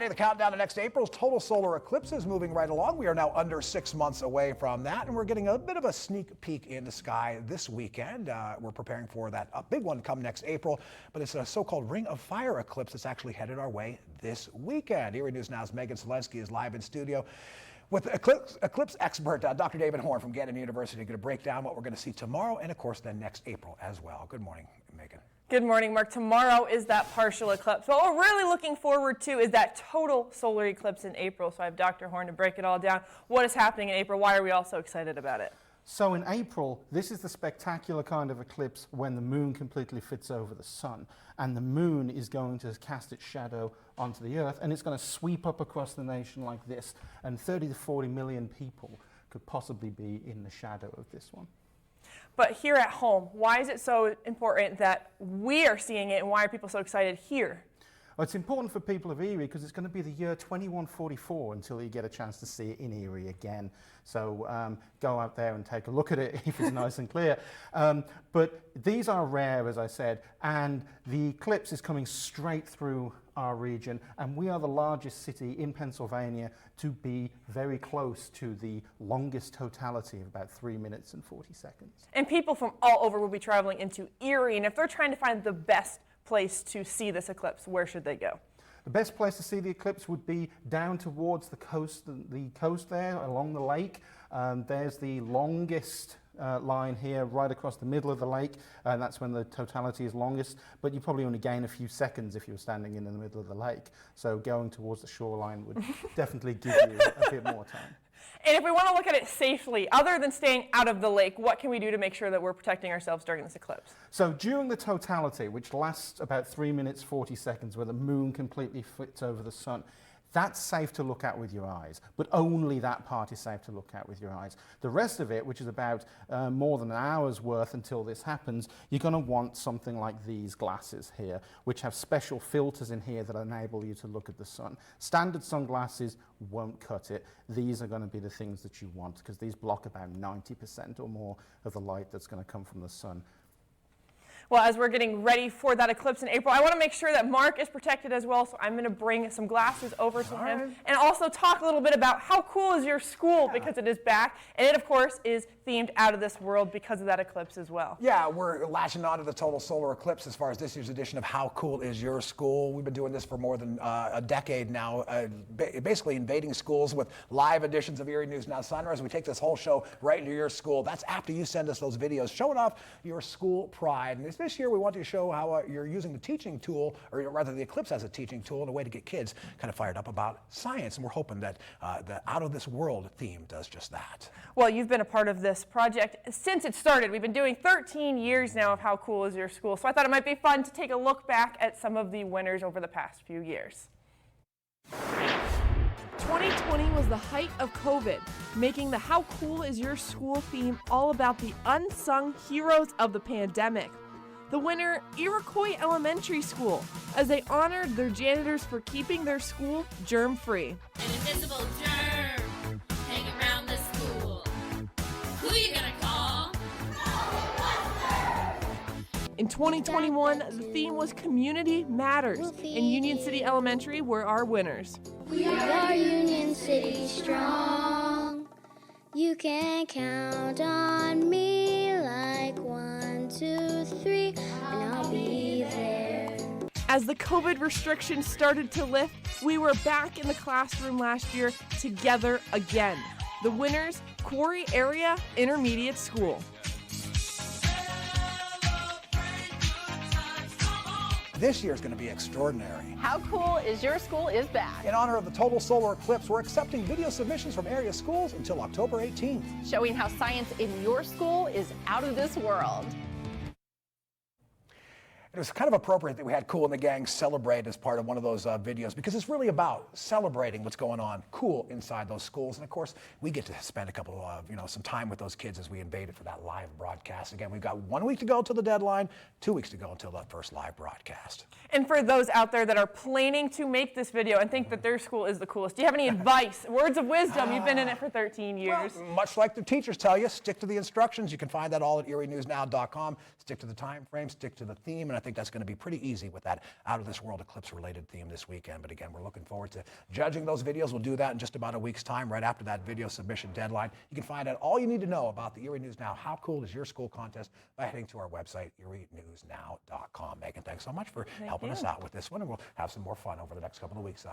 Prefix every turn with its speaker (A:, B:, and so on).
A: The countdown to next April's Total Solar Eclipse is moving right along. We are now under 6 months away from that, and we're getting a bit of a sneak peek in the sky this weekend. We're preparing for that big one come next April, but it's a so-called Ring of Fire eclipse that's actually headed our way this weekend. Erie News Now's Megan Solensky is live in studio with eclipse expert Dr. David Horne from Gannon University, going to break down what we're going to see tomorrow and, of course, then next April as well. Good morning, Megan.
B: Good morning, Mark. Tomorrow is that partial eclipse. What we're really looking forward to is that total solar eclipse in April. So I have Dr. Horne to break it all down. What is happening in April? Why are we all so excited about it?
C: So in April, this is the spectacular kind of eclipse when the moon completely fits over the sun, and the moon is going to cast its shadow onto the earth, and it's going to sweep up across the nation like this, and 30 to 40 million people could possibly be in the shadow of this one.
B: But here at home, why is it so important that we are seeing it, and why are people so excited here?
C: Well, it's important for people of Erie because it's going to be the year 2144 until you get a chance to see it in Erie again. So go out there and take a look at it if it's nice and clear. But these are rare, as I said, and the eclipse is coming straight through our region, and we are the largest city in Pennsylvania to be very close to the longest totality of about 3 minutes and 40 seconds.
B: And people from all over will be traveling into Erie, and if they're trying to find the best place to see this eclipse, where should they go?
C: The best place to see the eclipse would be down towards the coast there along the lake. There's the longest line here right across the middle of the lake, and that's when the totality is longest, but you probably only gain a few seconds if you're standing in the middle of the lake. So going towards the shoreline would definitely give you a bit more time.
B: And if we want to look at it safely, other than staying out of the lake, what can we do to make sure that we're protecting ourselves during this eclipse?
C: So during the totality, which lasts about 3 minutes 40 seconds, where the moon completely fits over the sun, that's safe to look at with your eyes, but only that part is safe to look at with your eyes. The rest of it, which is about more than an hour's worth until this happens, you're going to want something like these glasses here, which have special filters in here that enable you to look at the sun. Standard sunglasses won't cut it. These are going to be the things that you want, because these block about 90% or more of the light that's going to come from the sun.
B: Well, as we're getting ready for that eclipse in April, I want to make sure that Mark is protected as well, so I'm going to bring some glasses over to him and also talk a little bit about how cool is your school, because it is back, and it, of course, is themed out of this world because of that eclipse as well.
A: Yeah, we're latching on to the Total Solar Eclipse as far as this year's edition of How Cool Is Your School. We've been doing this for more than a decade now, basically invading schools with live editions of Erie News Now Sunrise. We take this whole show right into your school. That's after you send us those videos showing off your school pride. And this year we want to show how you're using the teaching tool, or rather the eclipse as a teaching tool, in a way to get kids kind of fired up about science. And we're hoping that the Out of This World theme does just that.
B: Well, you've been a part of this project since it started. We've been doing 13 years now of How Cool Is Your School. So I thought it might be fun to take a look back at some of the winners over the past few years. 2020 was the height of COVID, making the How Cool Is Your School theme all about the unsung heroes of the pandemic. The winner, Iroquois Elementary School, as they honored their janitors for keeping their school germ-free.
D: An invisible germ hang around the school. Who you gonna call?
B: In 2021, the theme was Community Matters, and Union City Elementary were our winners.
E: We are Union City strong. You can count on me like 1, 2, 3, and I'll be there.
B: As the COVID restrictions started to lift, we were back in the classroom last year together again. The winners, Quarry Area Intermediate School.
A: This year is going to be extraordinary.
F: How Cool Is Your School is back.
A: In honor of the Total Solar Eclipse, we're accepting video submissions from area schools until October 18th.
F: Showing how science in your school is out of this world.
A: It was kind of appropriate that we had Cool and the Gang celebrate as part of one of those videos, because it's really about celebrating what's going on cool inside those schools. And of course, we get to spend a couple of, some time with those kids as we invaded for that live broadcast. Again, we've got 1 week to go till the deadline, 2 weeks to go until that first live broadcast.
B: And for those out there that are planning to make this video and think that their school is the coolest, do you have any advice, words of wisdom? You've been in it for 13 years.
A: Well, much like the teachers tell you, stick to the instructions. You can find that all at erienewsnow.com. Stick to the time frame, stick to the theme, and I think that's going to be pretty easy with that out of this world eclipse related theme this weekend. But again, we're looking forward to judging those videos. We'll do that in just about a week's time, right after that video submission deadline. You can find out all you need to know about the Erie News Now How Cool is Your School contest by heading to our website, erienewsnow.com. Megan, thanks so much for helping us out with this one, and we'll have some more fun over the next couple of weeks.